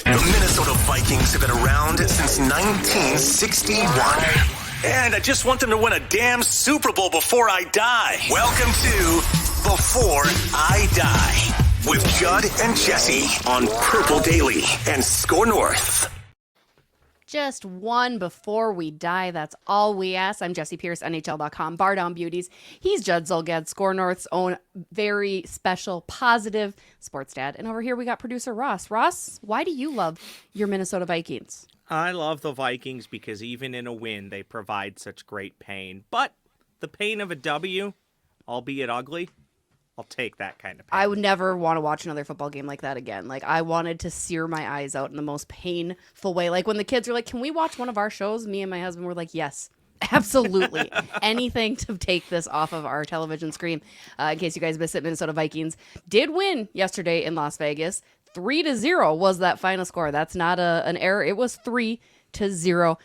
The Minnesota Vikings have been around since 1961. And I just want them to win a damn Super Bowl before I die. Welcome to Before I Die with Judd and Jessi on Purple Daily and Score North. Just one before we die. That's all we ask. I'm Jessi Pierce, NHL.com, Bar Down Beauties. He's Judd Zulgad, Score North's own very special, positive sports dad. And over here we got producer Ross. Ross, why do you love your Minnesota Vikings? I love the Vikings because even in a win, they provide such great pain. But the pain of a W, albeit ugly, I'll take that kind of pain. I would never want to watch another football game like that again. Like, I wanted to sear my eyes out in the most painful way. Like, when the kids were like, can we watch one of our shows? Me and my husband were like, yes, absolutely. Anything to take this off of our television screen. In case you guys missed it, Minnesota Vikings did win yesterday in Las Vegas. 3-0 was that final score. That's not an error. It was 3-0.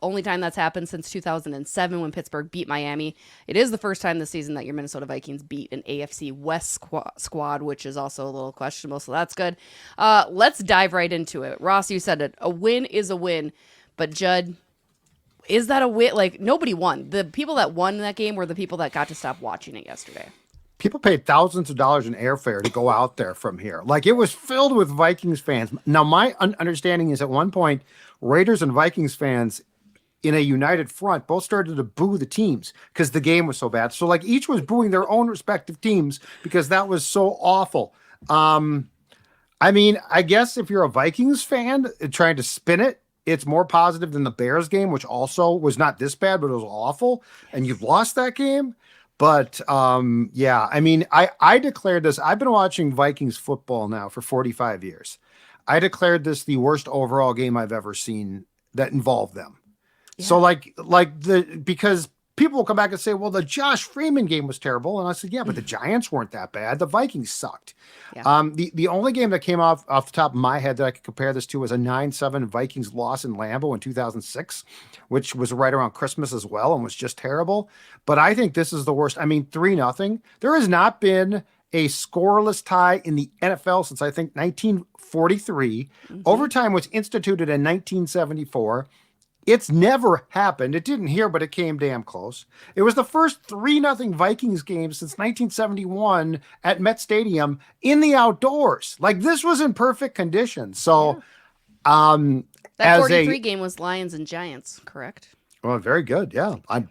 Only time that's happened since 2007 when Pittsburgh beat Miami. It is the first time this season that your Minnesota Vikings beat an AFC West squad, which is also a little questionable, so that's good. Let's dive right into it. Ross, you said it. A win is a win, but Judd, is that a win? Like, nobody won. The people that won that game were the people that got to stop watching it yesterday. People paid thousands of dollars in airfare to go out there from here. Like, it was filled with Vikings fans. Now, my understanding is at one point, Raiders and Vikings fans in a united front both started to boo the teams because the game was so bad. So, like, each was booing their own respective teams because that was so awful. I mean, I guess if you're a Vikings fan trying to spin it, it's more positive than the Bears game, which also was not this bad, but it was awful. And you've lost that game. But, yeah, I mean, I declared this. I've been watching Vikings football now for 45 years. I declared this the worst overall game I've ever seen that involved them. Yeah. So, because people will come back and say, well, the Josh Freeman game was terrible. And I said, yeah, but the Giants weren't that bad. The Vikings sucked. Yeah. The only game that came off the top of my head that I could compare this to was a 9-7 Vikings loss in Lambeau in 2006, which was right around Christmas as well and was just terrible. But I think this is the worst. I mean, 3-0. There has not been a scoreless tie in the NFL since, I think, 1943. Mm-hmm. Overtime was instituted in 1974. It's never happened. It didn't here, but it came damn close. It was the first 3-0 Vikings game since 1971 at Met Stadium in the outdoors. Like, this was in perfect condition. So, that 43 game was Lions and Giants, correct? Well, very good. Yeah. I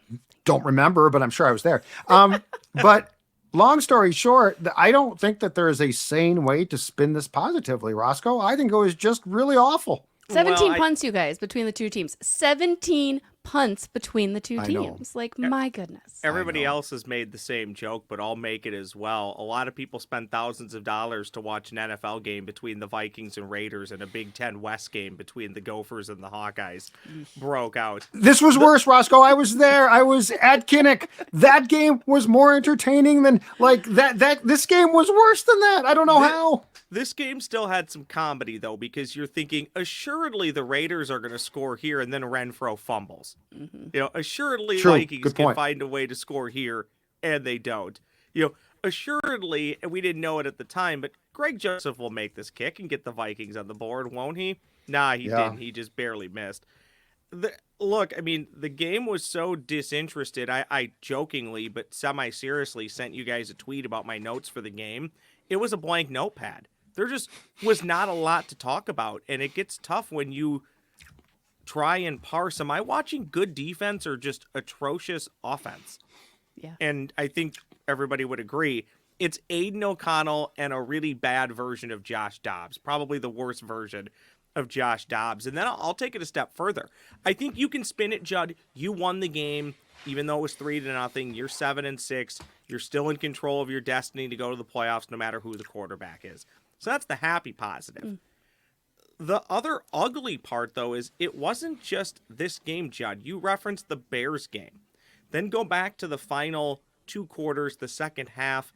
don't remember, but I'm sure I was there. But long story short, I don't think that there is a sane way to spin this positively, Roscoe. I think it was just really awful. 17 punts, you guys, between the two teams. 17 punts between the two teams. Like, my goodness. Everybody else has made the same joke, but I'll make it as well. A lot of people spend thousands of dollars to watch an NFL game between the Vikings and Raiders and a Big Ten West game between the Gophers and the Hawkeyes broke out. This was worse, Roscoe. I was there. I was at Kinnick. That game was more entertaining than, like, this game was worse than that. I don't know how. This game still had some comedy, though, because you're thinking, assuredly the Raiders are going to score here, and then Renfro fumbles. Mm-hmm. You know, assuredly Vikings can find a way to score here, and they don't. You know, assuredly, and we didn't know it at the time, but Greg Joseph will make this kick and get the Vikings on the board, won't he? Nah, he didn't. He just barely missed. Look, I mean, the game was so disinterested. I jokingly, but semi-seriously, sent you guys a tweet about my notes for the game. It was a blank notepad. There just was not a lot to talk about, and it gets tough when you try and parse. Am I watching good defense or just atrocious offense? Yeah. And I think everybody would agree. It's Aiden O'Connell and a really bad version of Josh Dobbs, probably the worst version of Josh Dobbs. And then I'll take it a step further. I think you can spin it, Judd. You won the game, even though it was 3-0. You're 7-6. You're still in control of your destiny to go to the playoffs, no matter who the quarterback is. So that's the happy positive. The other ugly part, though, is it wasn't just this game, Judd. You referenced the Bears game. Then go back to the final 2 quarters, the second half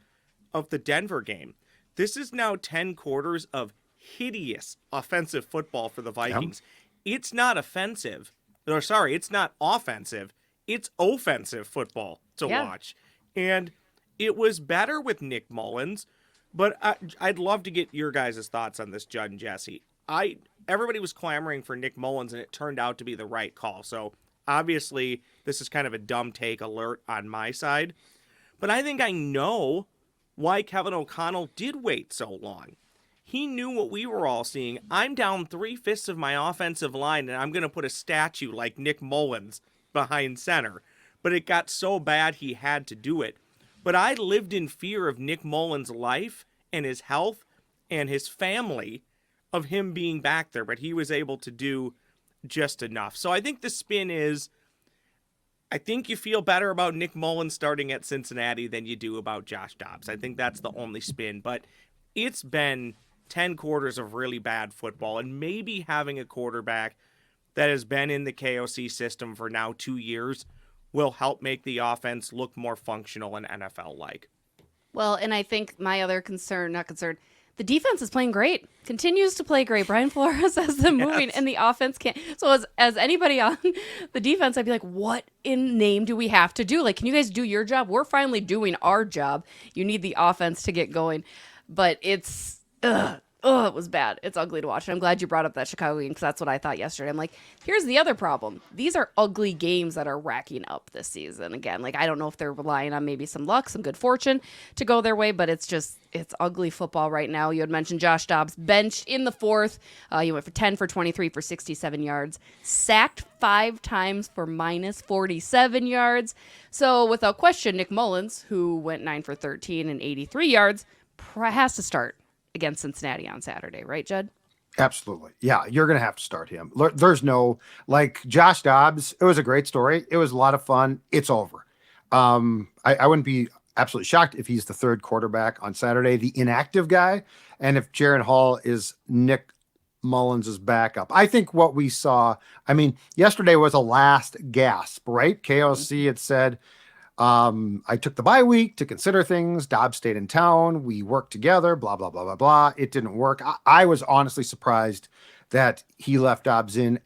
of the Denver game. This is now 10 quarters of hideous offensive football for the Vikings. Yep. It's not offensive. Or sorry, it's not offensive. It's offensive football to watch. And it was better with Nick Mullens. But I'd love to get your guys' thoughts on this, Judd and Jessi. everybody was clamoring for Nick Mullens, and it turned out to be the right call. So obviously, this is kind of a dumb take alert on my side. But I think I know why Kevin O'Connell did wait so long. He knew what we were all seeing. I'm down 3/5 of my offensive line, and I'm going to put a statue like Nick Mullens behind center. But it got so bad he had to do it. But I lived in fear of Nick Mullens' life and his health and his family of him being back there. But he was able to do just enough. So I think the spin is, I think you feel better about Nick Mullens starting at Cincinnati than you do about Josh Dobbs. I think that's the only spin. But it's been 10 quarters of really bad football, and maybe having a quarterback that has been in the KOC system for now 2 years will help make the offense look more functional and NFL-like. Well, and I think my other the defense is playing great, continues to play great. Brian Flores has them moving, and the offense can't. So as anybody on the defense, I'd be like, what in name do we have to do? Like, can you guys do your job? We're finally doing our job. You need the offense to get going. But it's, it was bad. It's ugly to watch. And I'm glad you brought up that Chicago game because that's what I thought yesterday. I'm like, here's the other problem. These are ugly games that are racking up this season. Again, like, I don't know if they're relying on maybe some luck, some good fortune to go their way, but it's ugly football right now. You had mentioned Josh Dobbs benched in the fourth. He went for 10 for 23 for 67 yards, sacked 5 times for minus 47 yards. So without question, Nick Mullens, who went 9 for 13 and 83 yards, has to start against Cincinnati on Saturday, right, Judd? Absolutely. Yeah, you're going to have to start him. There's no, like, Josh Dobbs, it was a great story. It was a lot of fun. It's over. I wouldn't be absolutely shocked if he's the third quarterback on Saturday, the inactive guy, and if Jaron Hall is Nick Mullens' backup. I think what we saw, yesterday was a last gasp, right? KOC had said, I took the bye week to consider things. Dobbs stayed in town. We worked together, blah, blah, blah, blah, blah. It didn't work. I was honestly surprised that he left Dobbs in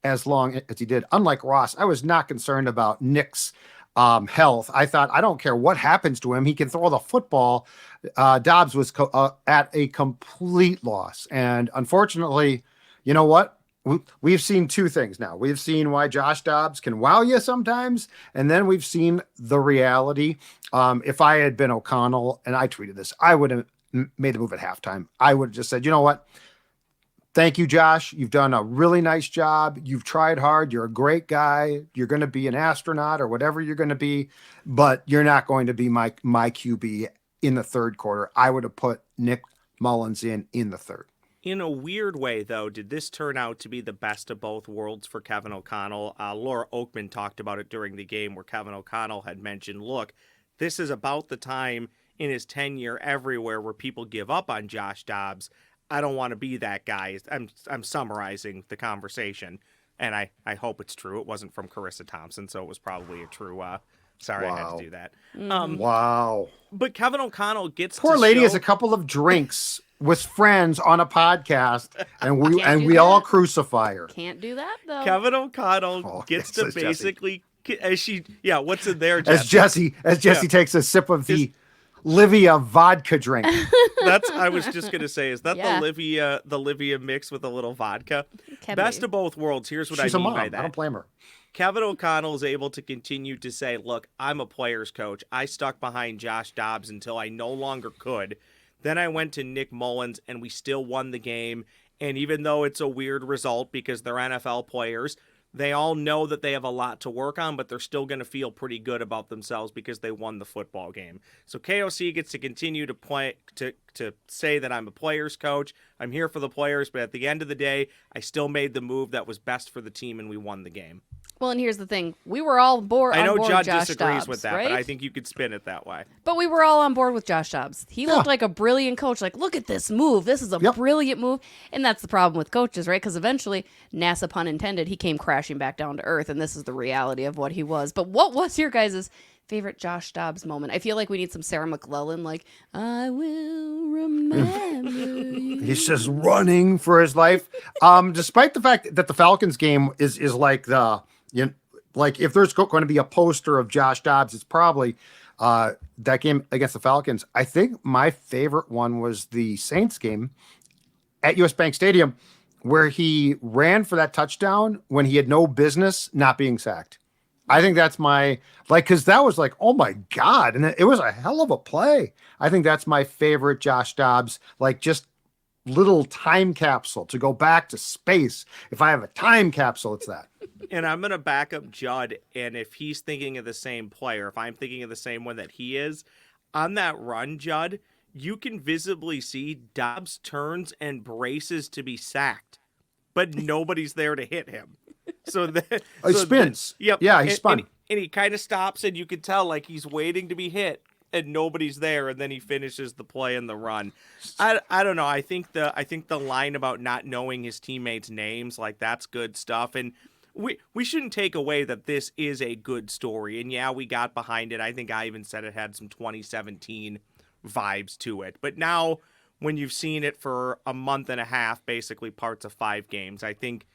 as long as he did. Unlike Ross, I was not concerned about Nick's health. I thought, I don't care what happens to him. He can throw the football. Dobbs was at a complete loss. And unfortunately, you know what? We've seen two things now. We've seen why Josh Dobbs can wow you sometimes, and then we've seen the reality. If I had been O'Connell, and I tweeted this, I would have made the move at halftime. I would have just said, you know what? Thank you, Josh. You've done a really nice job. You've tried hard. You're a great guy. You're going to be an astronaut or whatever you're going to be, but you're not going to be my QB in the third quarter. I would have put Nick Mullens in the third. In a weird way, though, did this turn out to be the best of both worlds for Kevin O'Connell? Laura Oakman talked about it during the game where Kevin O'Connell had mentioned, look, this is about the time in his tenure everywhere where people give up on Josh Dobbs. I don't want to be that guy. I'm summarizing the conversation, and I hope it's true. It wasn't from Carissa Thompson, so it was probably a true sorry, wow. I had to do that. Wow. But Kevin O'Connell gets Poor lady has a couple of drinks with friends on a podcast, and we all crucify her. Can't do that, though. Kevin O'Connell gets to basically, what's in there, Jessi? As Jessi takes a sip of the Livia vodka drink. I was just gonna say, is that the Livia mix with a little vodka? Best of both worlds. Here's what I mean by that. I don't blame her. Kevin O'Connell is able to continue to say, look, I'm a player's coach. I stuck behind Josh Dobbs until I no longer could. Then I went to Nick Mullens, and we still won the game. And even though it's a weird result because they're NFL players, they all know that they have a lot to work on, but they're still going to feel pretty good about themselves because they won the football game. So KOC gets to continue to play to say that I'm a player's coach. I'm here for the players, but at the end of the day, I still made the move that was best for the team, and we won the game. Well, and here's the thing. We were all on board Judd Josh disagrees Dobbs, with that, right? but I think you could spin it that way. But we were all on board with Josh Dobbs. He looked like a brilliant coach. Like, look at this move. This is a brilliant move. And that's the problem with coaches, right? Because eventually, NASA pun intended, he came crashing back down to earth, and this is the reality of what he was. But what was your guys' favorite Josh Dobbs moment? I feel like we need some Sarah McLellan, like, I will remember you. He's just running for his life. Despite the fact that the Falcons game is like like if there's going to be a poster of Josh Dobbs, it's probably that game against the Falcons. I think my favorite one was the Saints game at US Bank Stadium where he ran for that touchdown when he had no business not being sacked. I think that's my, like, because that was like, oh my God. And it was a hell of a play. I think that's my favorite Josh Dobbs, like just little time capsule to go back to space. If I have a time capsule, it's that. And I'm going to back up Judd. And if he's thinking of the same player, if I'm thinking of the same one that he is, on that run, Judd, you can visibly see Dobbs turns and braces to be sacked, but nobody's there to hit him. So he spins. Yep. Yeah, he spun. And he kind of stops, and you can tell like he's waiting to be hit, and nobody's there, and then he finishes the play and the run. I don't know. I think the line about not knowing his teammates' names, like, that's good stuff. And we shouldn't take away that this is a good story. And yeah, we got behind it. I think I even said it had some 2017 vibes to it. But now, when you've seen it for a month and a half, basically parts of 5 games, I think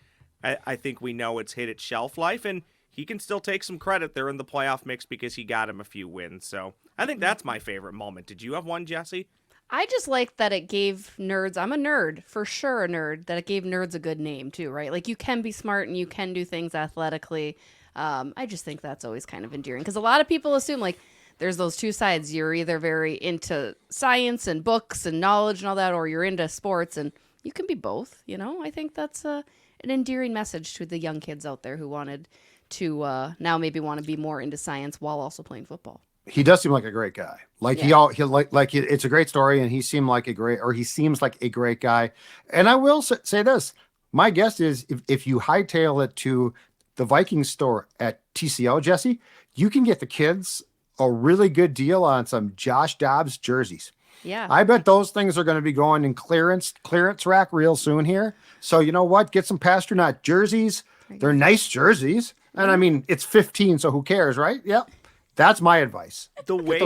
we know it's hit its shelf life, and he can still take some credit. They're in the playoff mix because he got him a few wins. So I think that's my favorite moment. Did you have one, Jessi? I just like that it gave nerds, I'm a nerd, for sure a nerd, that it gave nerds a good name too, right? Like, you can be smart and you can do things athletically. I just think that's always kind of endearing, because a lot of people assume, like, there's those two sides. You're either very into science and books and knowledge and all that, or you're into sports, and you can be both, you know? I think that's an endearing message to the young kids out there who wanted to now maybe want to be more into science while also playing football. He does seem like a great guy. Like, yeah. It's a great story, and he seems like a great guy. And I will say this: my guess is if you hightail it to the Vikings store at TCO, Jessi, you can get the kids a really good deal on some Josh Dobbs jerseys. Yeah, I bet those things are going to be going in clearance rack real soon here. So you know what? Get some Pasternak jerseys. They're nice jerseys, and I mean it's 15, so who cares, right? Yep. That's my advice. The way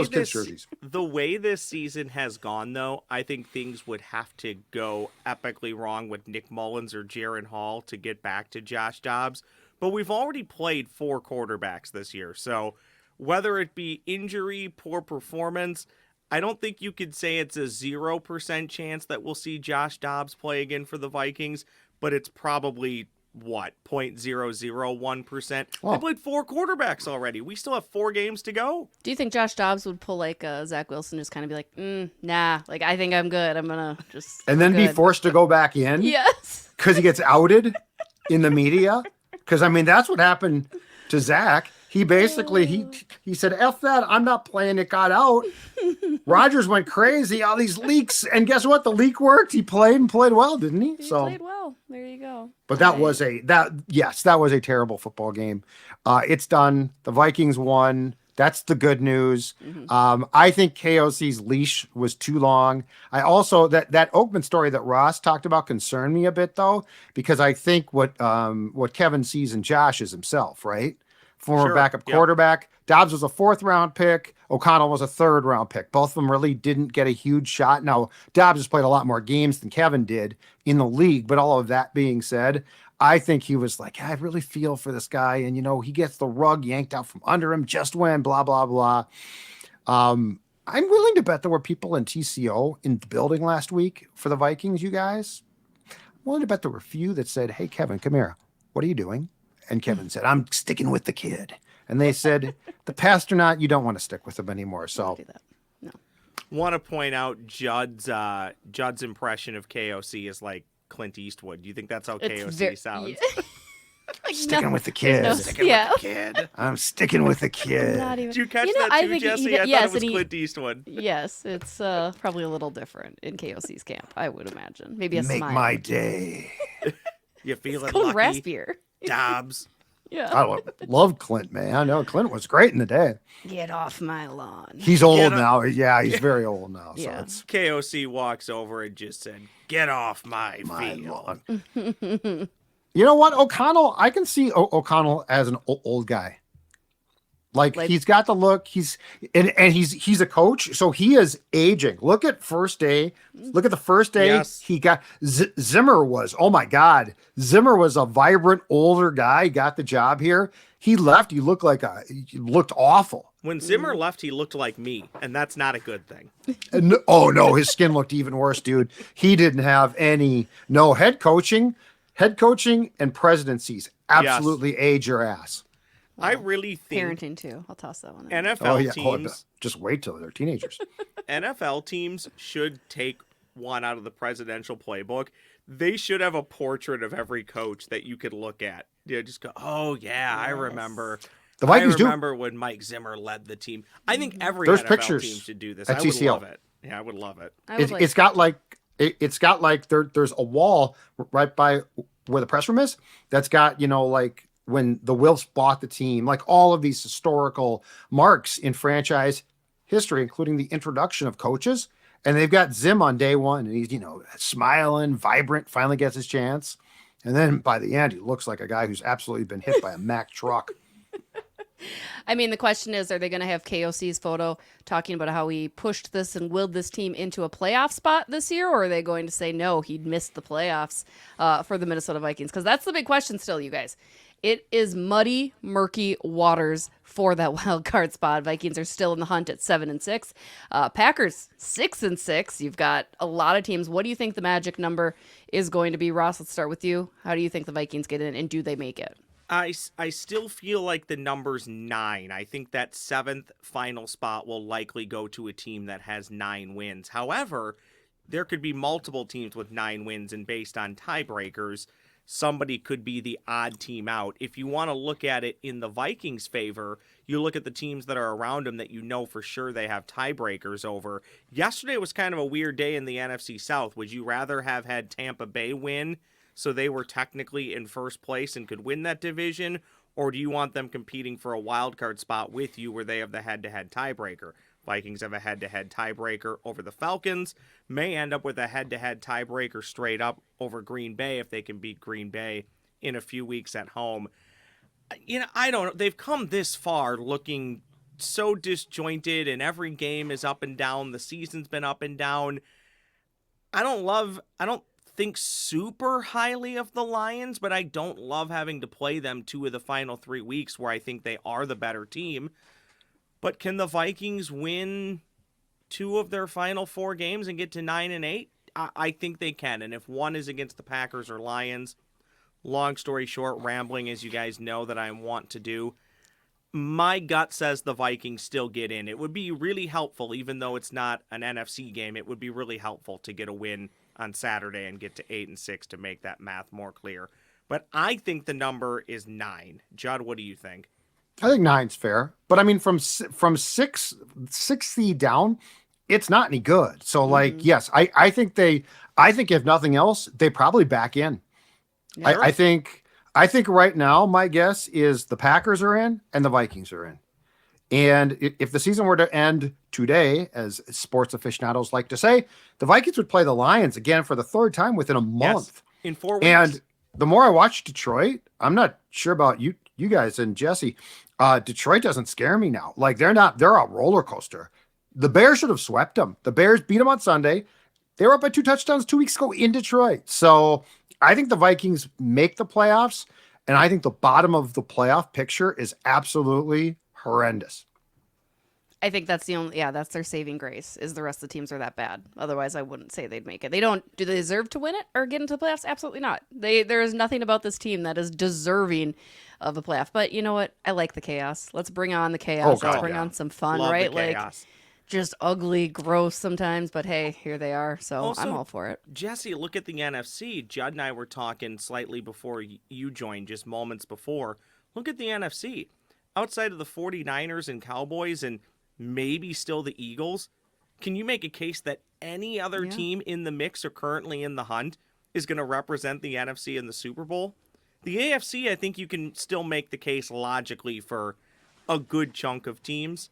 this season has gone, though, I think things would have to go epically wrong with Nick Mullens or Jaron Hall to get back to Josh Dobbs. But we've already played 4 quarterbacks this year, so whether it be injury, poor performance, I don't think you could say it's a 0% chance that we'll see Josh Dobbs play again for the Vikings, but it's probably 0.001%. Oh. They played 4 quarterbacks already. We still have 4 games to go. Do you think Josh Dobbs would pull like Zach Wilson, just kind of be like, nah, like, I think I'm good. I'm gonna just and then be forced to go back in? Yes, because he gets outed in the media. Because I mean, that's what happened to Zach. He basically he said, "F that, I'm not playing." It got out. Rodgers went crazy. All these leaks, and guess what? The leak worked. He played and played well, didn't he? He played well. There you go. But that was a terrible football game. It's done. The Vikings won. That's the good news. Mm-hmm. I think KOC's leash was too long. I also that Oakman story that Ross talked about concerned me a bit, though, because I think what Kevin sees in Josh is himself, right? Former backup quarterback. Dobbs was a 4th-round pick. O'Connell was a 3rd-round pick. Both of them really didn't get a huge shot. Now, Dobbs has played a lot more games than Kevin did in the league, but all of that being said, I think he was like, I really feel for this guy, and, you know, he gets the rug yanked out from under him just when, blah, blah, blah. I'm willing to bet there were people in TCO in the building last week for the Vikings, you guys. I'm willing to bet there were a few that said, hey, Kevin, come here. What are you doing? And Kevin said, I'm sticking with the kid. And they said, the Pasternak, you don't want to stick with him anymore. So do that. No. Want to point out Judd's impression of KOC is like Clint Eastwood. Do you think that's how KOC sounds? Like, sticking with the kid. With the kid. I'm sticking with the kid. Did you catch that too, Jessi? I thought it was Clint Eastwood. Yes, it's probably a little different in KOC's camp, I would imagine. Maybe a Make smile. my day. You feeling it's lucky? Raspier. Dobbs. Yeah. I love Clint, man. I know Clint was great in the day. Get off my lawn. He's old now. Yeah, he's very old now. So Yeah. it's KOC walks over and just said, "Get off my field." lawn. You know what? O'Connell, I can see O'Connell as an old guy. Like he's got the look. He's a coach, so he is aging. Look at first day. Look at the first day. Yes. He got Zimmer was. Oh my God, Zimmer was a vibrant older guy. He got the job here. He left. He looked awful. When Zimmer left, he looked like me, and that's not a good thing. Oh no, his skin looked even worse, dude. He didn't have any head coaching and presidencies absolutely age your ass. I really think Parenting too. I'll toss that one in. NFL teams just wait till they're teenagers. NFL teams should take one out of the presidential playbook. They should have a portrait of every coach that you could look at. Yeah, just go, oh yeah, I remember. The Vikings remember when Mike Zimmer led the team. I think every There's NFL pictures team should do this. at I would TCL. love it. Yeah, I would love it. It's got like there's a wall right by where the press room is that's got like when the Wilfs bought the team, like all of these historical marks in franchise history, including the introduction of coaches. And they've got Zim on day one, and he's smiling, vibrant, finally gets his chance, and then by the end he looks like a guy who's absolutely been hit by a Mack truck. I mean, the question is, are they going to have KOC's photo talking about how he pushed this and willed this team into a playoff spot this year? Or are they going to say, no, he'd missed the playoffs for the Minnesota Vikings? Because that's the big question still, you guys. It is muddy, murky waters for that wild card spot. Vikings are still in the hunt at 7-6. Packers 6-6. You've got a lot of teams. What do you think the magic number is going to be? Ross, let's start with you. How do you think the Vikings get in, and do they make it? I still feel like the number's 9. I think that 7th final spot will likely go to a team that has 9 wins. However, there could be multiple teams with 9 wins, and based on tiebreakers, somebody could be the odd team out. If you want to look at it in the Vikings' favor, you look at the teams that are around them that you know for sure they have tiebreakers over. Yesterday was kind of a weird day in the NFC South. Would you rather have had Tampa Bay win, so they were technically in first place and could win that division? Or do you want them competing for a wild card spot with you where they have the head-to-head tiebreaker? Vikings have a head-to-head tiebreaker over the Falcons, may end up with a head-to-head tiebreaker straight up over Green Bay if they can beat Green Bay in a few weeks at home. I don't know. They've come this far looking so disjointed, and every game is up and down. The season's been up and down. I don't think super highly of the Lions, but I don't love having to play them 2 of the final 3 weeks where I think they are the better team. But can the Vikings win 2 of their final 4 games and get to 9-8? I think they can. And if one is against the Packers or Lions, long story short, rambling as you guys know that I want to do, my gut says the Vikings still get in. It would be really helpful, even though it's not an NFC game, it would be really helpful to get a win on Saturday and get to 8-6 to make that math more clear. But I think the number is 9. Judd, what do you think? I think 9's fair, but I mean, from 6 seed down, it's not any good. So yes, I think if nothing else, they probably back in. Yeah. I think right now, my guess is the Packers are in and the Vikings are in. And if the season were to end today, as sports aficionados like to say, the Vikings would play the Lions again for the 3rd time within a month. Yes, in 4 weeks. And the more I watch Detroit, I'm not sure about you guys and Jessi. Detroit doesn't scare me now. Like they're a roller coaster. The Bears should have swept them. The Bears beat them on Sunday. They were up by 2 touchdowns 2 weeks ago in Detroit. So I think the Vikings make the playoffs, and I think the bottom of the playoff picture is absolutely horrendous. I think that's that's their saving grace, is the rest of the teams are that bad. Otherwise, I wouldn't say they'd make it. Do they deserve to win it or get into the playoffs? Absolutely not. There is nothing about this team that is deserving of a playoff. But you know what? I like the chaos. Let's bring on the chaos. Let's bring on some fun, Love right? The chaos. Like just ugly, gross sometimes, but hey, here they are. So also, I'm all for it. Jessi, look at the NFC. Judd and I were talking slightly before you joined, just moments before. Look at the NFC. Outside of the 49ers and Cowboys and maybe still the Eagles, can you make a case that any other team in the mix or currently in the hunt is going to represent the NFC in the Super Bowl? The AFC, I think you can still make the case logically for a good chunk of teams.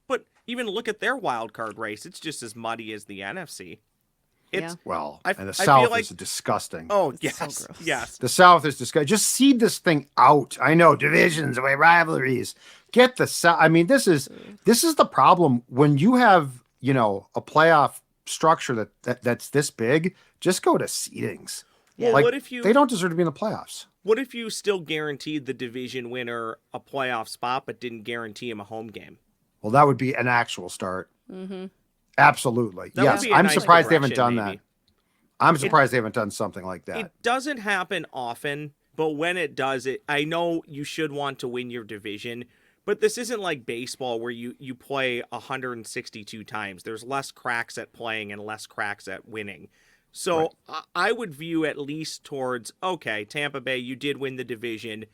But even look at their wild card race. It's just as muddy as the NFC. And the South is disgusting. Oh, yes. So gross. Yes. The South is disgusting. Just seed this thing out. I know, divisions, away rivalries. Get the South. I mean, this is the problem when you have, a playoff structure that's this big. Just go to seedings. Yeah. Like, what if they don't deserve to be in the playoffs? What if you still guaranteed the division winner a playoff spot but didn't guarantee him a home game? Well, that would be an actual start. Mm-hmm. Absolutely. That would Yes. be a I'm nice surprised they haven't progression, done maybe. that. I'm surprised they haven't done something like that. It doesn't happen often, but when it does, I know you should want to win your division, but this isn't like baseball where you play 162 times. There's less cracks at playing and less cracks at winning. So I would view at least towards, okay, Tampa Bay, you did win the division,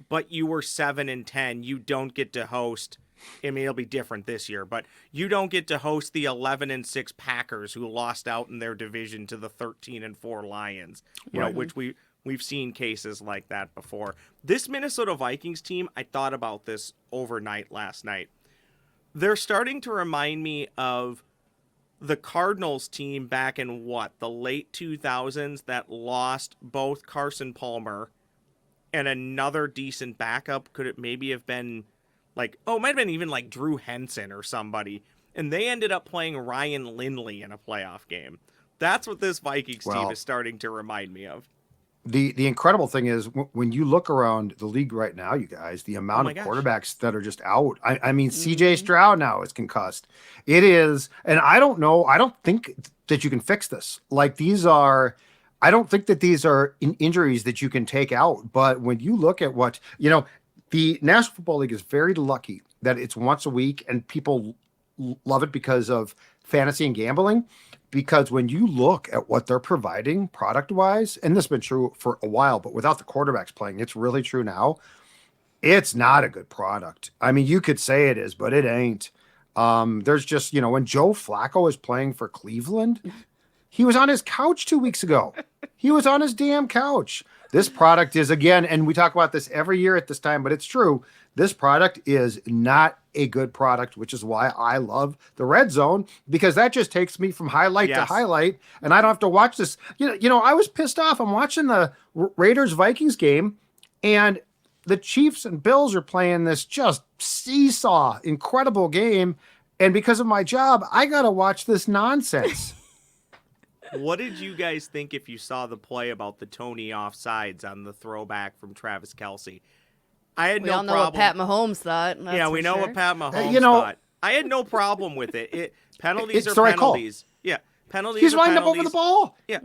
but you were 7-10. You don't get to host. I mean, it'll be different this year, but you don't get to host the 11-6 Packers who lost out in their division to the 13-4 Lions, you know, which we've seen cases like that before. This Minnesota Vikings team, I thought about this overnight last night. They're starting to remind me of the Cardinals team back in the late 2000s that lost both Carson Palmer and another decent backup. Could it maybe have been it might have been even like Drew Henson or somebody. And they ended up playing Ryan Lindley in a playoff game. That's what this Vikings team is starting to remind me of. The incredible thing is when you look around the league right now, you guys, the amount of quarterbacks that are just out. I mean, CJ Stroud now is concussed. It is, and I don't know. I don't think that you can fix this. Like I don't think that these are injuries that you can take out. But when you look at what, the National Football League is very lucky that it's once a week and people love it because of fantasy and gambling. Because when you look at what they're providing product-wise, and this has been true for a while, but without the quarterbacks playing, it's really true now. It's not a good product. I mean, you could say it is, but it ain't. There's just, when Joe Flacco is playing for Cleveland, he was on his couch 2 weeks ago. He was on his damn couch. This product is, again, and we talk about this every year at this time, but it's true. This product is not a good product, which is why I love the Red Zone, because that just takes me from highlight to highlight, and I don't have to watch this. I was pissed off. I'm watching the Raiders-Vikings game, and the Chiefs and Bills are playing this just seesaw, incredible game, and because of my job, I got to watch this nonsense. What did you guys think if you saw the play about the Tony offsides on the throwback from Travis Kelce? I had we no all know problem. what Pat Mahomes thought. Yeah, we know sure. what Pat Mahomes thought. I had no problem with it. Penalties are penalties. Yeah, penalties. He's are lined penalties. up over the ball. Yeah,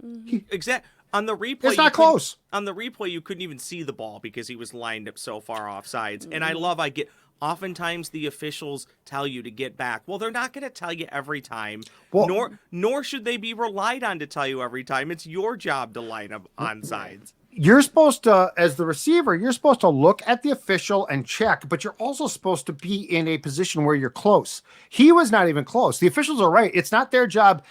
exactly. On the replay, it's not close. On the replay, you couldn't even see the ball because he was lined up so far offsides. And I get. Oftentimes the officials tell you to get back. Well, they're not going to tell you every time. Well, nor should they be relied on to tell you every time. It's your job to line up on sides. You're supposed to, as the receiver, you're supposed to look at the official and check, but you're also supposed to be in a position where you're close. He was not even close. The officials are right. It's not their job.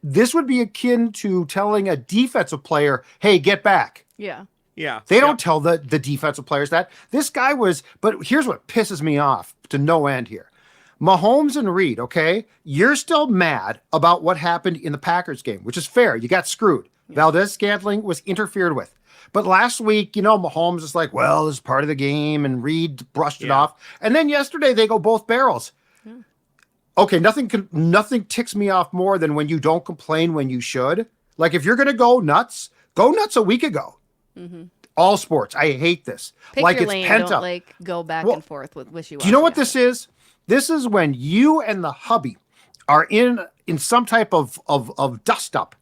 This would be akin to telling a defensive player, hey, get back. Yeah. Yeah. They don't tell the defensive players that. This guy was, but here's what pisses me off to no end here. Mahomes and Reed, okay? You're still mad about what happened in the Packers game, which is fair. You got screwed. Yeah. Valdez-Scantling was interfered with. But last week, Mahomes is like, well, this is part of the game, and Reed brushed it off. And then yesterday, they go both barrels. Yeah. Okay, nothing ticks me off more than when you don't complain when you should. Like, if you're going to go nuts a week ago. Mm-hmm. All sports. I hate this. Pick like your it's lane, pent don't up. Go back and forth with wishy-washy. Do you know what this is? This is when you and the hubby are in some type of dust up,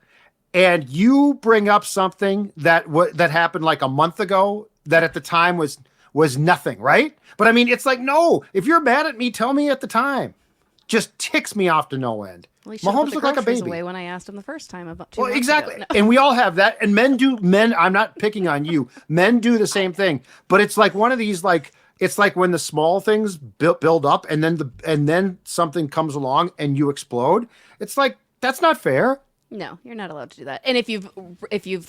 and you bring up something that happened like a month ago that at the time was nothing, right? But I mean, it's like, no, if you're mad at me, tell me at the time. Just ticks me off to no end. Well, Mahomes looked like a baby. Away when I asked him the first time about 2 months exactly. ago. No. And we all have that. And men, I'm not picking on you. Men do the same thing. But it's like one of these, it's like when the small things build up and then something comes along and you explode. It's like, that's not fair. No, you're not allowed to do that. And if you've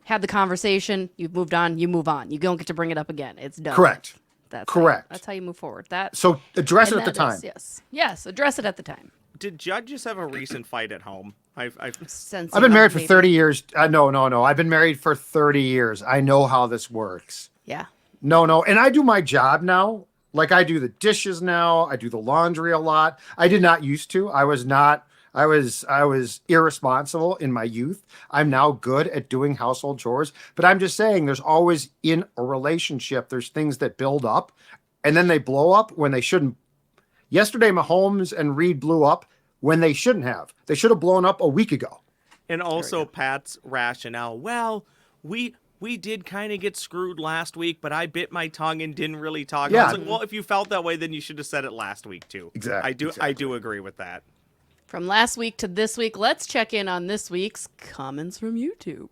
had the conversation, you've moved on, you move on. You don't get to bring it up again. It's done. Correct. That's correct. That's how you move forward. So address it at the time. Yes, address it at the time. Did Judd just have a recent fight at home? I've been married for 30 years. No. I've been married for 30 years. I know how this works. Yeah. No. And I do my job now. Like I do the dishes now. I do the laundry a lot. I did not used to. I was irresponsible in my youth. I'm now good at doing household chores. But I'm just saying there's always in a relationship, there's things that build up and then they blow up when they shouldn't. Yesterday, Mahomes and Reed blew up when they shouldn't have. They should have blown up a week ago. And also Pat's rationale. Well, we did kind of get screwed last week, but I bit my tongue and didn't really talk. Yeah. I was like, well, if you felt that way, then you should have said it last week too. Exactly. I do agree with that. From last week to this week, let's check in on this week's comments from YouTube.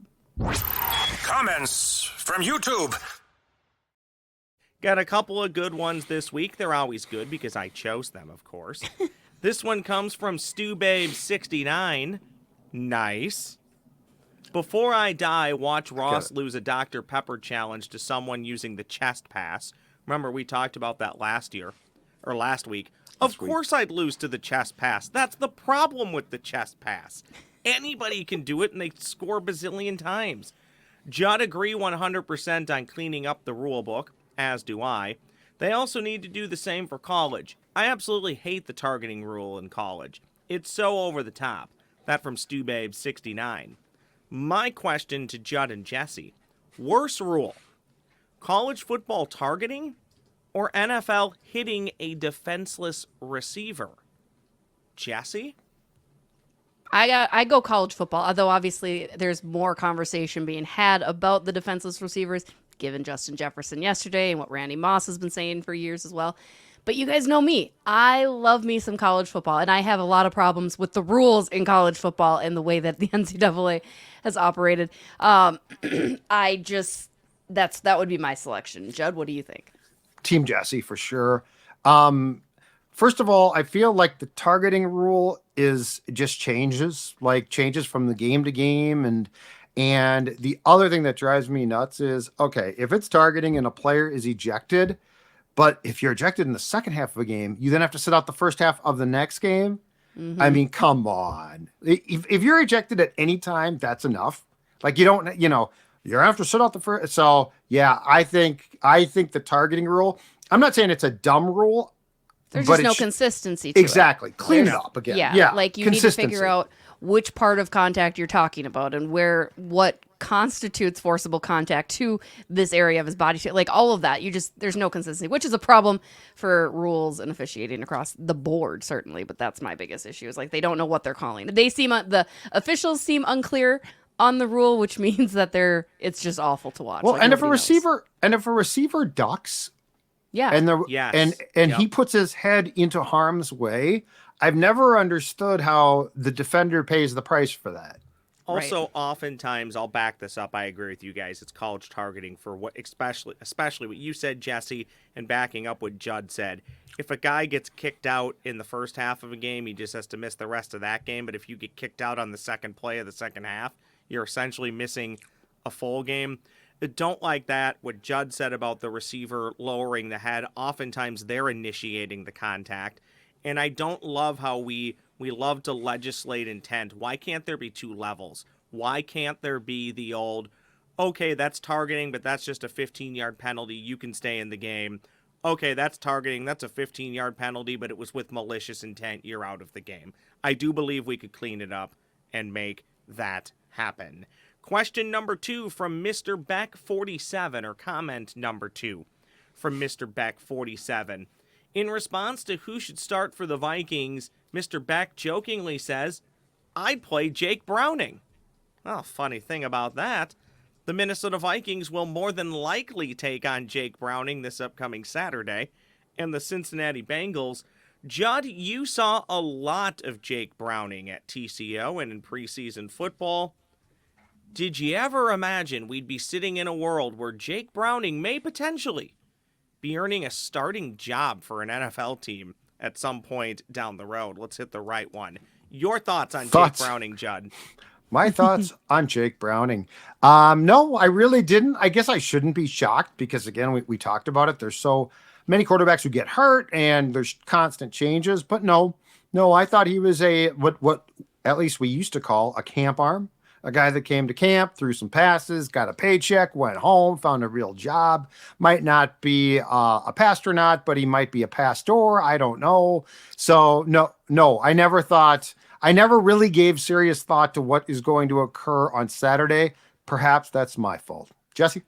Comments from YouTube. Got a couple of good ones this week. They're always good because I chose them, of course. This one comes from StewBabe69. Nice. Before I die, watch Ross lose a Dr. Pepper challenge to someone using the chest pass. Remember, we talked about that last week. Of course I'd lose to the chest pass. That's the problem with the chest pass. Anybody can do it, and they score a bazillion times. Judd agree 100% on cleaning up the rule book, as do I. They also need to do the same for college. I absolutely hate the targeting rule in college. It's so over the top. That from StewBabe69. My question to Judd and Jessi. Worse rule, college football targeting or NFL hitting a defenseless receiver? Jessi? I go college football, although obviously there's more conversation being had about the defenseless receivers, given Justin Jefferson yesterday and what Randy Moss has been saying for years as well. But you guys know me. I love me some college football, and I have a lot of problems with the rules in college football and the way that the NCAA has operated. That would be my selection. Judd, what do you think? Team Jessi for sure. First of all, I feel like the targeting rule just changes from the game to game. And the other thing that drives me nuts is, okay, if it's targeting and a player is ejected, but if you're ejected in the second half of a game, you then have to sit out the first half of the next game. Mm-hmm. I mean, come on. If you're ejected at any time, that's enough. Like you don't have to sit out the first. So yeah, I think the targeting rule, I'm not saying it's a dumb rule. There's just no consistency to it. Exactly. Clean it up again. Yeah. Like you need to figure out which part of contact you're talking about and what constitutes forcible contact to this area of his body. Like all of that. There's no consistency, which is a problem for rules and officiating across the board, certainly. But that's my biggest issue is like they don't know what they're calling. The officials seem unclear on the rule, which means that it's just awful to watch. Well, like and if a receiver ducks, yeah, and he puts his head into harm's way, I've never understood how the defender pays the price for that. Also, oftentimes, I'll back this up. I agree with you guys. It's college targeting for what, especially what you said, Jessi, and backing up what Judd said. If a guy gets kicked out in the first half of a game, he just has to miss the rest of that game. But if you get kicked out on the second play of the second half, you're essentially missing a full game. I don't like that. What Judd said about the receiver lowering the head, oftentimes they're initiating the contact. And I don't love how we love to legislate intent. Why can't there be two levels? Why can't there be the old, okay, that's targeting, but that's just a 15-yard penalty. You can stay in the game. Okay, that's targeting. That's a 15-yard penalty, but it was with malicious intent. You're out of the game. I do believe we could clean it up and make that happen. Question number 2 from Mr. Beck 47, or comment number 2 from Mr. Beck 47. In response to who should start for the Vikings, Mr. Beck jokingly says, I'd play Jake Browning. Well, funny thing about that, the Minnesota Vikings will more than likely take on Jake Browning this upcoming Saturday, and the Cincinnati Bengals. Judd, you saw a lot of Jake Browning at TCO and in preseason football. Did you ever imagine we'd be sitting in a world where Jake Browning may potentially be earning a starting job for an NFL team at some point down the road? Let's hit the right one. Your thoughts on Jake Browning, Judd? My thoughts on Jake Browning. No, I really didn't. I guess I shouldn't be shocked because, again, we talked about it. There's so many quarterbacks who get hurt and there's constant changes. But no, I thought he was what at least we used to call a camp arm. A guy that came to camp, threw some passes, got a paycheck, went home, found a real job. Might not be a pastronaut, but he might be a pastor. I don't know. So no, I never really gave serious thought to what is going to occur on Saturday. Perhaps that's my fault. Jessi?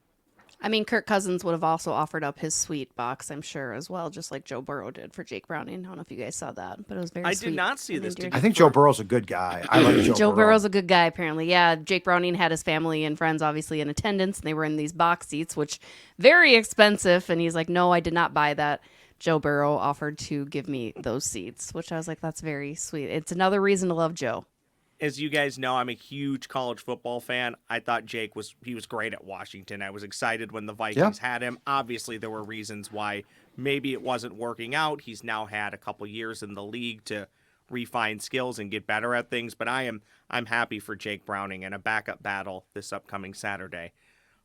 I mean, Kirk Cousins would have also offered up his sweet box, I'm sure, as well, just like Joe Burrow did for Jake Browning. I don't know if you guys saw that, but it was very I sweet. did not see this. endeared. I think Joe Burrow's a good guy. I like Joe Burrow. Burrow's a good guy, apparently. Yeah, Jake Browning had his family and friends obviously in attendance, and they were in these box seats, which very expensive. And he's like, no, I did not buy that. Joe Burrow offered to give me those seats, which I was like, that's very sweet. It's another reason to love Joe. As you guys know, I'm a huge college football fan. I thought Jake was great at Washington. I was excited when the Vikings had him. Obviously, there were reasons why maybe it wasn't working out. He's now had a couple years in the league to refine skills and get better at things. But I'm happy for Jake Browning and a backup battle this upcoming Saturday.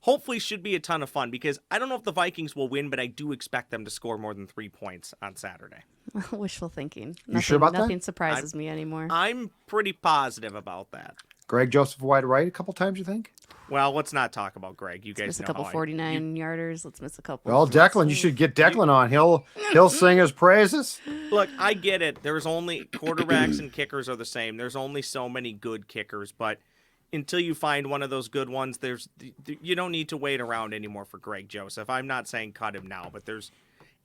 Hopefully should be a ton of fun because I don't know if the Vikings will win, but I do expect them to score more than 3 points on Saturday. Wishful thinking. You sure about that? Nothing surprises me anymore. I'm pretty positive about that. Greg Joseph White right a couple times, you think? Well, let's not talk about Greg. You guys Miss a know couple how 49-yarders. Let's miss a couple. Well, Declan, you should get Declan on. He'll sing his praises. Look, I get it. There's only quarterbacks and kickers are the same. There's only so many good kickers, but until you find one of those good ones, you don't need to wait around anymore for Greg Joseph. I'm not saying cut him now, but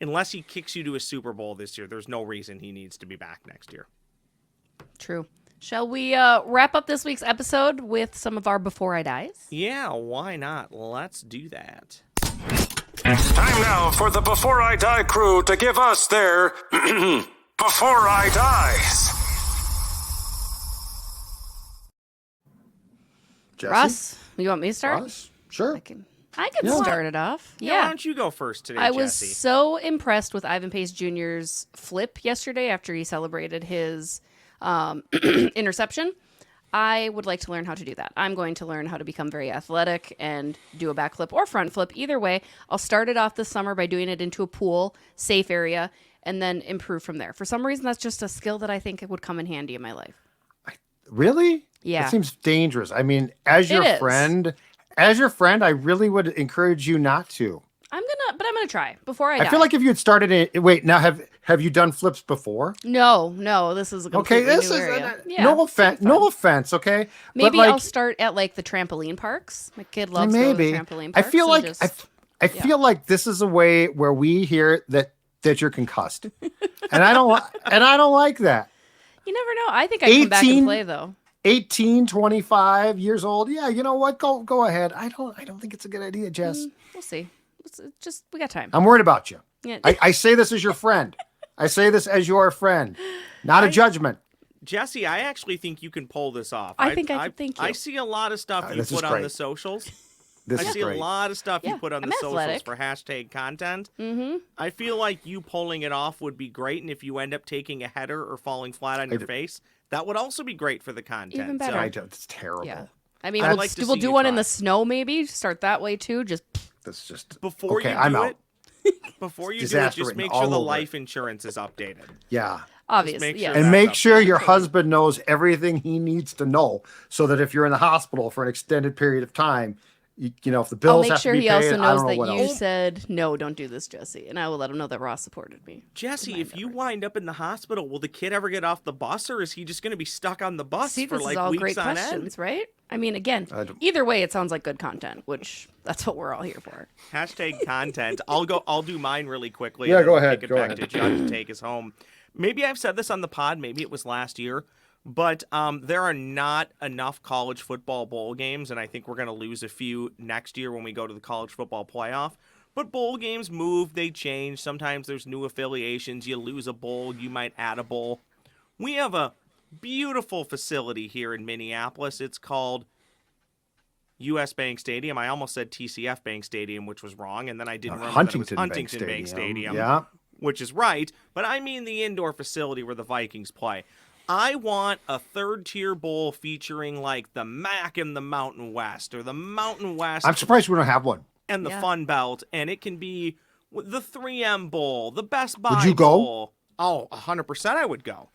unless he kicks you to a Super Bowl this year, there's no reason he needs to be back next year. True. Shall we wrap up this week's episode with some of our Before I Dies? Yeah, why not? Let's do that. Time now for the Before I Die crew to give us their Before I Dies. Jessi? Russ, you want me to start? Russ? Sure. I can start it off. Yeah. Why don't you go first today, I was Jessi? so impressed with Ivan Pace Jr.'s flip yesterday after he celebrated his interception. I would like to learn how to do that. I'm going to learn how to become very athletic and do a backflip or front flip. Either way, I'll start it off this summer by doing it into a pool, safe area, and then improve from there. For some reason, that's just a skill that I think it would come in handy in my life. Really? Yeah. It seems dangerous. I mean, as your friend, I really would encourage you not to. I'm gonna try before I die. I feel like if you had started it, wait, now have you done flips before? No, this is a completely this new is area. no offense, okay? Maybe but I'll start at like the trampoline parks. My kid loves going to the trampoline parks. I feel like I feel like this is a way where we hear that you're concussed, and I don't like that. You never know. I think I'd come back and play though. 18, 25 years old. Yeah, you know what? Go ahead. I don't think it's a good idea, Jess. We'll see. We got time. I'm worried about you. Yeah. I say this as your friend. I say this as your friend, not a judgment. Jessi, I actually think you can pull this off. I think I can. Thank you. I see a lot of stuff you put on the socials. I see a lot of stuff you put on the athletic. socials for hashtag content. Mm-hmm. I feel like you pulling it off would be great, and if you end up taking a header or falling flat on your face, that would also be great for the content. Even better. So, it's terrible. Yeah. I mean, we'll do one in the snow maybe. Start that way too. That's just before okay, you I'm do out. it. Before you do it, just make sure the life insurance is updated. Yeah. Obviously, sure and make sure your husband knows everything he needs to know, so that if you're in the hospital for an extended period of time, you know, if the bills have to be paid, I'll make sure he also knows I don't know that you else. said, no, don't do this, Jessi. And I will let him know that Ross supported me. Jessi, if you wind up in the hospital, will the kid ever get off the bus, or is he just going to be stuck on the bus for like all weeks great on questions, end? right? I mean, again, either way, it sounds like good content, which that's what we're all here for. Hashtag content. I'll do mine really quickly. Yeah, and go then ahead. Take it Go back ahead. to Judd to take us home. Maybe I've said this on the pod. Maybe it was last year. But there are not enough college football bowl games, and I think we're going to lose a few next year when we go to the college football playoff. But bowl games move, they change. Sometimes there's new affiliations. You lose a bowl, you might add a bowl. We have a beautiful facility here in Minneapolis. It's called U.S. Bank Stadium. I almost said TCF Bank Stadium, which was wrong, and then I didn't remember that it was Huntington Bank Stadium, yeah, which is right. But I mean the indoor facility where the Vikings play. I want a third-tier bowl featuring like the MAC in the Mountain West or the Mountain West. I'm surprised we don't have one. And the Fun Belt, and it can be the 3M Bowl, the Best Buy Would you go? Bowl. Oh, 100% I would go.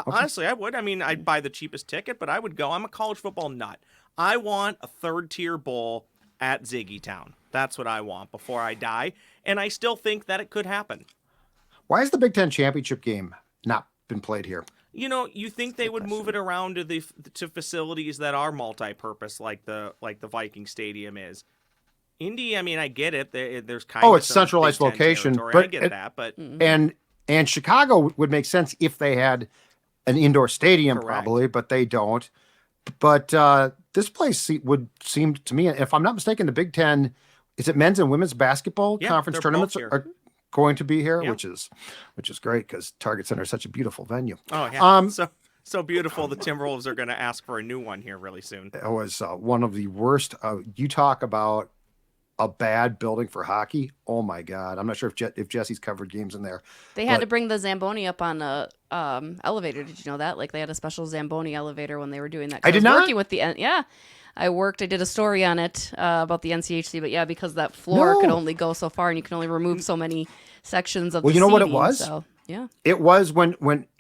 Honestly, I would. I mean, I'd buy the cheapest ticket, but I would go. I'm a college football nut. I want a third-tier bowl at Ziggy Town. That's what I want before I die, and I still think that it could happen. Why has the Big Ten championship game not been played here? You know, you think they would move it around to facilities that are multi-purpose, like the Viking Stadium is. Indy, I mean, I get it. There's kind Oh, of it's some centralized Big Ten location, territory. but I get that, but and Chicago would make sense if they had an indoor stadium, Correct. probably, but they don't. But this place would seem to me, if I'm not mistaken, the Big Ten, is it men's and women's basketball Yeah, conference they're tournaments both here. are going to be here, Yeah. which is great because Target Center is such a beautiful venue. oh yeah, so beautiful. The Timberwolves are going to ask for a new one here really soon. It was one of the worst. You talk about a bad building for hockey. Oh my God. I'm not sure if Jesse's covered games in there. They had But- to bring the Zamboni up on a elevator. Did you know that? Like they had a special Zamboni elevator when they were doing that. 'Cause I did was not. working with I did a story on it about the NCHC, but yeah, because that floor could No. only go so far and you can only remove so many sections of Well, the you know what it seating, was? So, yeah. It was when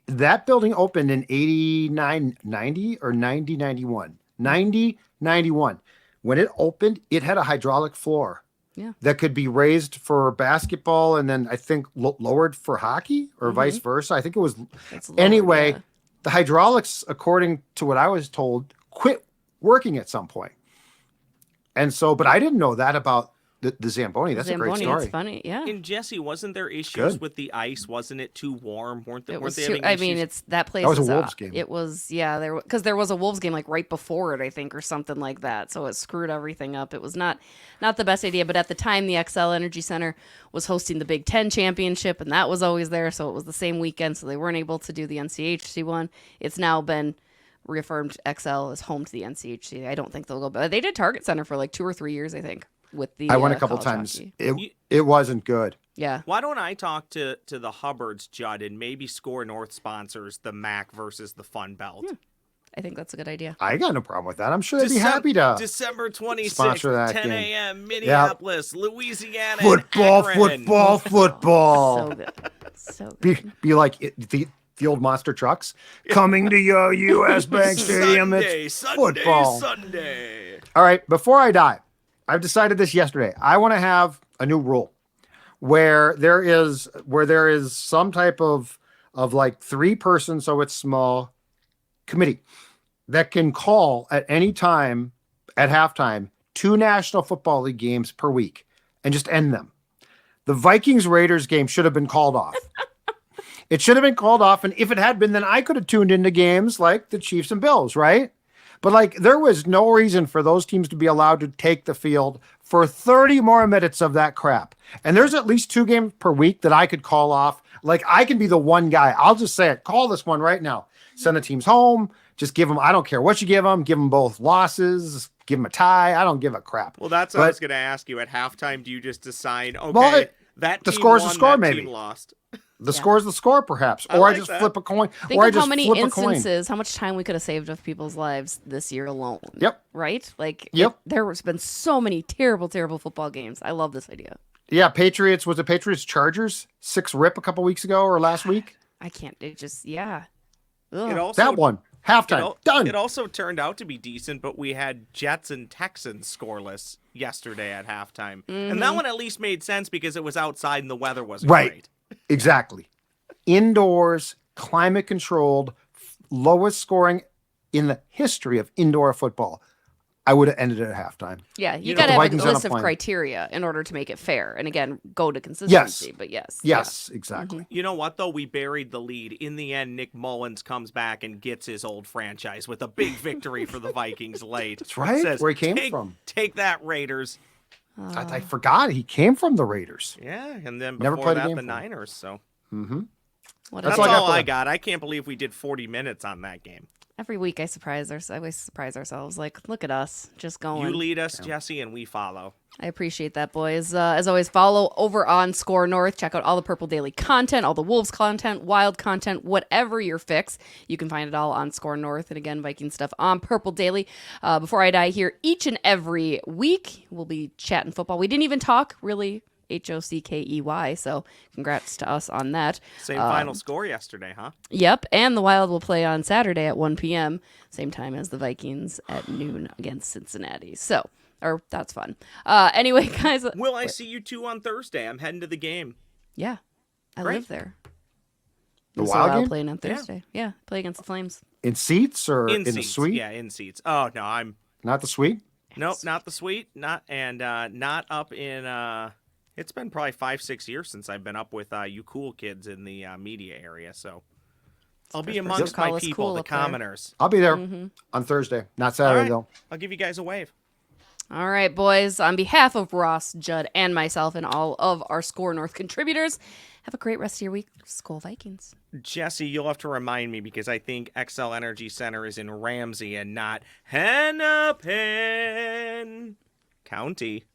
that building opened in 89, 90 or 90, 91. 90, 91. When it opened, it had a hydraulic floor. Yeah. That could be raised for basketball and then I think lowered for hockey or vice versa. I think it was. It's lowered, Anyway, yeah. the hydraulics, according to what I was told, quit working at some point. And so, but I didn't know that about the Zamboni. That's a great Zamboni, story. it's funny. Yeah. And Jessi, wasn't there issues Good. with the ice? Wasn't it too warm? Weren't It weren't was they too, having I mean, issues? it's that place. That was a is, Wolves game. It was, yeah, because there was a Wolves game like right before it, I think, or something like that. So it screwed everything up. It was not the best idea. But at the time, the XL Energy Center was hosting the Big Ten championship, and that was always there. So it was the same weekend, so they weren't able to do the NCHC one. It's now been reaffirmed XL is home to the NCHC. I don't think they'll go, but they did Target Center for like 2 or 3 years, I think. With the I went a couple college times. hockey. It wasn't good. Yeah. Why don't I talk to the Hubbards, Judd, and maybe Score North sponsors the MAC versus the Fun Belt? I think that's a good idea. I got no problem with that. I'm sure they'd be happy to. December 26th, sponsor that 10 game. a.m., Minneapolis, Louisiana, and Football, Akron. football. So good. So good. Be like the old monster trucks coming to your U.S. Bank Stadium. Sunday, It's football. Sunday. All right, before I die, I've decided this yesterday. I want to have a new rule where there is some type of like 3-person, so it's small, committee that can call at any time at halftime 2 National Football League games per week and just end them. The Vikings Raiders game should have been called off. It should have been called off, and if it had been, then I could have tuned into games like the Chiefs and Bills, right? But like there was no reason for those teams to be allowed to take the field for 30 more minutes of that crap. And there's at least 2 games per week that I could call off. Like I can be the one guy. I'll just say it. Call this one right now. Send the teams home. Just give them, I don't care what you give them. Give them both losses. Give them a tie. I don't give a crap. Well, that's what I was going to ask you. At halftime, do you just decide, okay, Well, that the team score's won, the score, that maybe. team lost? The score is the score, perhaps. I Or I like just that. flip a coin. Think Or I of how just many flip a coin. instances, how much time we could have saved of people's lives this year alone. Yep. Right? Like, Yep. There has been so many terrible, terrible football games. I love this idea. Yeah, Patriots, was it Patriots Chargers? 6-rip a couple weeks ago or last week? I can't. It just, yeah. It Ugh. also, That one. Halftime. Done. It also turned out to be decent, but we had Jets and Texans scoreless yesterday at halftime. And that one at least made sense because it was outside and the weather wasn't Right. great. Exactly. Indoors, climate controlled, lowest scoring in the history of indoor football. I would have ended it at halftime. Yeah, you You know, got to the have Vikings a on a list of plane. criteria in order to make it fair. And again, go to consistency. But yes. Yes, exactly. You know what, though? We buried the lead. In the end, Nick Mullens comes back and gets his old franchise with a big victory for the Vikings late. That's right, Says, where he came "Take- from." Take that, Raiders. I forgot he came from the Raiders. Yeah, and then Never before played a that, game the for him. Niners. So What That's that's all I got all for I that. got. I can't believe we did 40 minutes on that game. Every week I always surprise ourselves. Like, look at us, just going. You lead us, Jessi, and we follow. I appreciate that, boys. As always, follow over on Score North. Check out all the Purple Daily content, all the Wolves content, Wild content, whatever your fix. You can find it all on Score North. And again, Viking stuff on Purple Daily. Before I die here, each and every week, we'll be chatting football. We didn't even talk, really, Hockey. So congrats to us on that. Same final score yesterday, huh? Yep. And the Wild will play on Saturday at 1 p.m., same time as the Vikings at noon against Cincinnati. So, or that's fun. Anyway, guys. Will I see you two on Thursday? I'm heading to the game. Yeah, I Great. live there. The So Wild I'll game? playing on Thursday. Yeah, play against the Flames. In seats or in, the seats. suite? Yeah, in seats. Oh, no, I'm Not the suite? Nope, not the suite. Not up in. It's been probably 5-6 years since I've been up with you cool kids in the media area. So I'll be amongst my people, the commoners. I'll be there on Thursday, not Saturday though. I'll give you guys a wave. All right, boys. On behalf of Ross, Judd, and myself, and all of our Score North contributors, have a great rest of your week. Skol Vikings. Jessi, you'll have to remind me because I think XL Energy Center is in Ramsey and not Hennepin County.